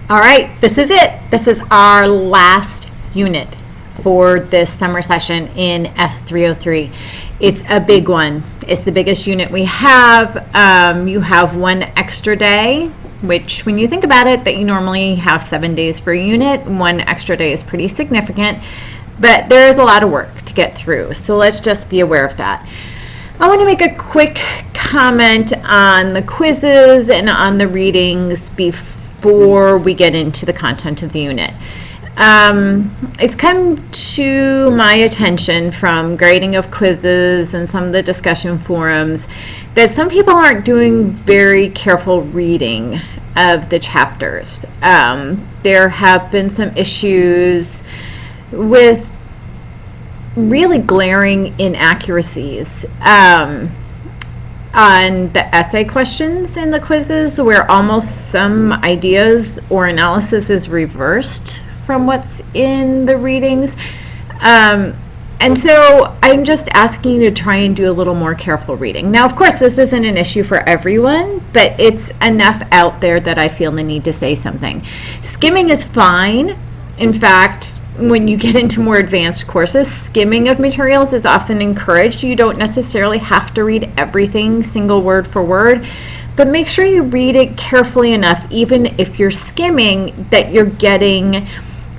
All right, this is it. This is our last unit for this summer session in S303. It's a big one. It's the biggest unit we have. You have one extra day, which when you think about it, that you normally have 7 days for a unit, one extra day is pretty significant, but there is a lot of work to get through. So let's just be aware of that. I want to make a quick comment on the quizzes and on the readings before we get into the content of the unit. It's come to my attention from grading of quizzes and some of the discussion forums that some people aren't doing very careful reading of the chapters. There have been some issues with really glaring inaccuracies on the essay questions in the quizzes, where almost some ideas or analysis is reversed from what's in the readings. And so I'm just asking you to try and do a little more careful reading. Now, of course, this isn't an issue for everyone, but it's enough out there that I feel the need to say something. Skimming is fine. In fact, when you get into more advanced courses, skimming of materials is often encouraged. You don't necessarily have to read everything single word for word, but make sure you read it carefully enough, even if you're skimming, that you're getting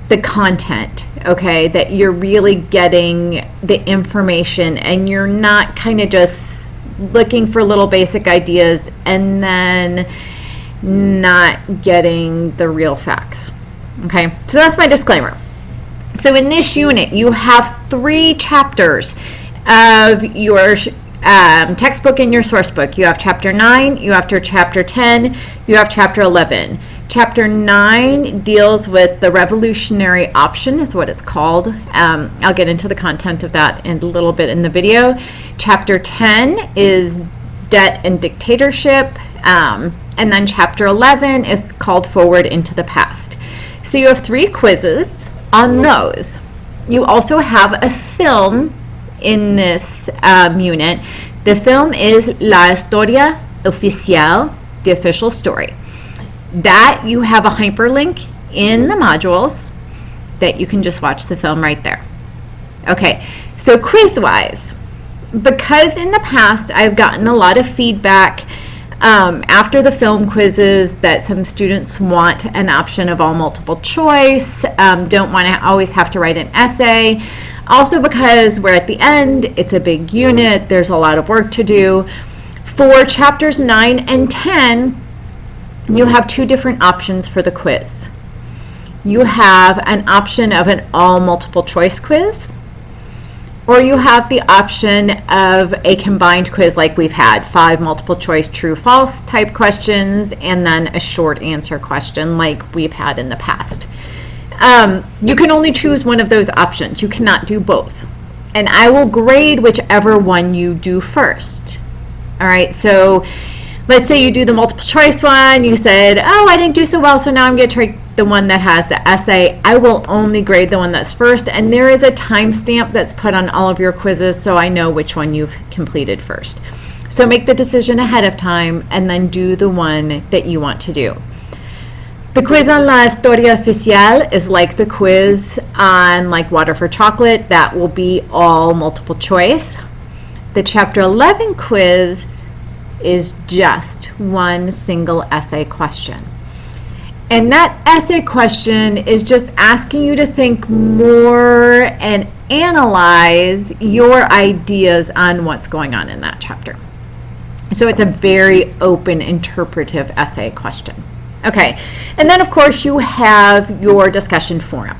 the content, okay? That you're really getting the information and you're not kind of just looking for little basic ideas and then not getting the real facts, okay? So that's my disclaimer. So in this unit, you have 3 chapters of your textbook and your source book. You have chapter 9, you have chapter 10, you have chapter 11. Chapter 9 deals with the revolutionary option, is what it's called. I'll get into the content of that in a little bit in the video. Chapter 10 is debt and dictatorship, and then chapter 11 is called forward into the past. So you have 3 quizzes on those. You also have a film in this unit. The film is La Historia Oficial, the official story. That you have a hyperlink in the modules that you can just watch the film right there. Okay, so quiz-wise, because in the past I've gotten a lot of feedback after the film quizzes that some students want an option of all multiple choice, don't want to always have to write an essay. Also because we're at the end, it's a big unit, there's a lot of work to do. For chapters 9 and 10, you have 2 different options for the quiz. You have an option of an all multiple choice quiz, or you have the option of a combined quiz like we've had, 5 multiple choice true false type questions and then a short answer question like we've had in the past. You can only choose one of those options. You cannot do both. And I will grade whichever one you do first. All right, so let's say you do the multiple choice one. You said, oh, I didn't do so well, so now I'm going to try the one that has the essay. I will only grade the one that's first, and there is a timestamp that's put on all of your quizzes so I know which one you've completed first. So make the decision ahead of time and then do the one that you want to do. The quiz on La Historia Oficial is like the quiz on like Water for Chocolate. That will be all multiple choice. The chapter 11 quiz is just one single essay question. And that essay question is just asking you to think more and analyze your ideas on what's going on in that chapter. So it's a very open, interpretive essay question. Okay, and then of course you have your discussion forum.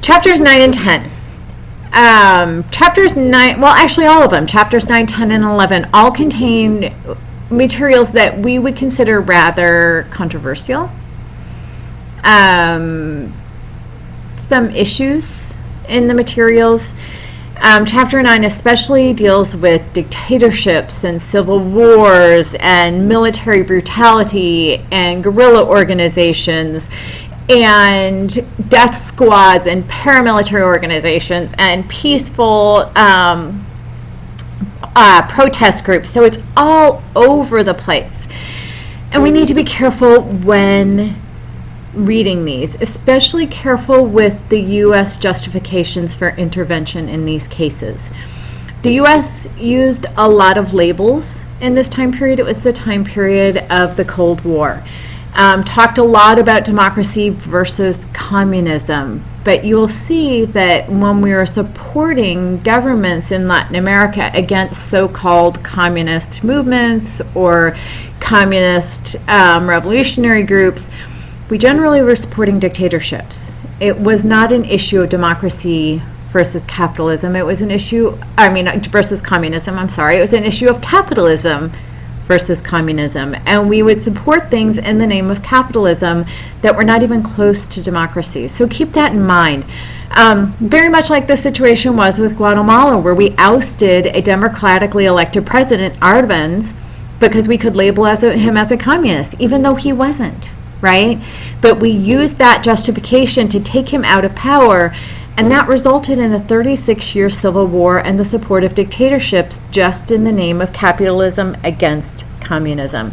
Chapters 9 and 10. Chapters 9, well actually all of them, chapters 9, 10, and 11 all contain materials that we would consider rather controversial. Some issues in the materials. Chapter 9 especially deals with dictatorships and civil wars and military brutality and guerrilla organizations and death squads and paramilitary organizations and peaceful protest groups. So it's all over the place. And we need to be careful when reading these, especially careful with the U.S. justifications for intervention in these cases. The U.S. used a lot of labels in this time period. It was the time period of the Cold War. Talked a lot about democracy versus communism, but you'll see that when we were supporting governments in Latin America against so-called communist movements or communist revolutionary groups, we generally were supporting dictatorships. It was not an issue of democracy versus capitalism. It was an issue, versus communism, I'm sorry. It was an issue of capitalism versus communism. And we would support things in the name of capitalism that were not even close to democracy. So keep that in mind. Very much like the situation was with Guatemala, where we ousted a democratically elected president, Arbenz, because we could label him as a communist, even though he wasn't, right? But we used that justification to take him out of power, and that resulted in a 36-year civil war and the support of dictatorships just in the name of capitalism against communism.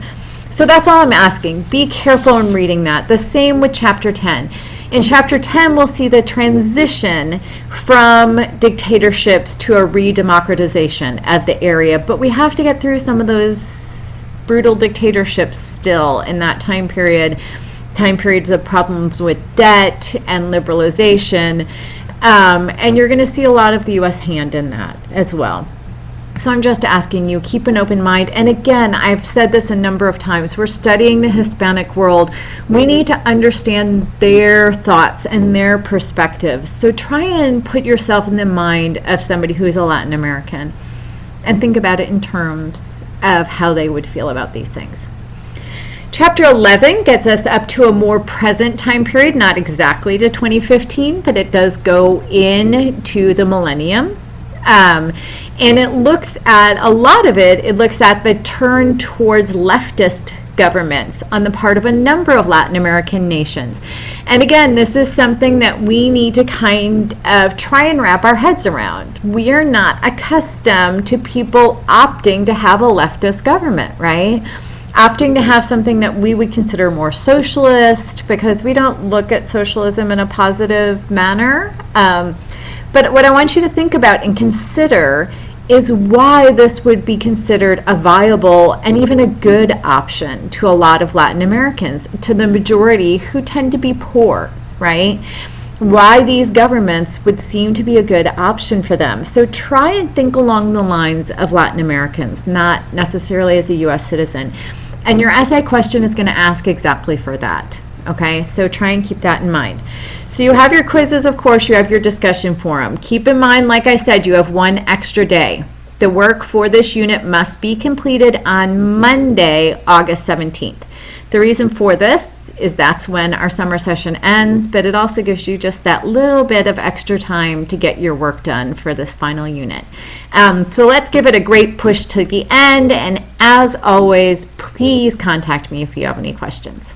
So that's all I'm asking. Be careful in reading that. The same with Chapter 10. In Chapter 10, we'll see the transition from dictatorships to a re-democratization of the area, but we have to get through some of those brutal dictatorships still in that time periods of problems with debt and liberalization. And you're going to see a lot of the U.S. hand in that as well. So I'm just asking you, keep an open mind. And again, I've said this a number of times, we're studying the Hispanic world. We need to understand their thoughts and their perspectives. So try and put yourself in the mind of somebody who is a Latin American and think about it in terms of how they would feel about these things. Chapter 11 gets us up to a more present time period, not exactly to 2015, but it does go into the millennium. And it looks at, a lot of it looks at the turn towards leftist governments on the part of a number of Latin American nations. And again, this is something that we need to kind of try and wrap our heads around. We are not accustomed to people opting to have a leftist government, right? Opting to have something that we would consider more socialist, because we don't look at socialism in a positive manner. But what I want you to think about and consider is why this would be considered a viable and even a good option to a lot of Latin Americans, to the majority who tend to be poor, right? Why these governments would seem to be a good option for them. So try and think along the lines of Latin Americans, not necessarily as a U.S. citizen. And your essay question is going to ask exactly for that. Okay, so try and keep that in mind. So you have your quizzes, of course, you have your discussion forum. Keep in mind, like I said, you have one extra day. The work for this unit must be completed on Monday, August 17th. The reason for this is that's when our summer session ends, but it also gives you just that little bit of extra time to get your work done for this final unit. So let's give it a great push to the end, and as always, please contact me if you have any questions.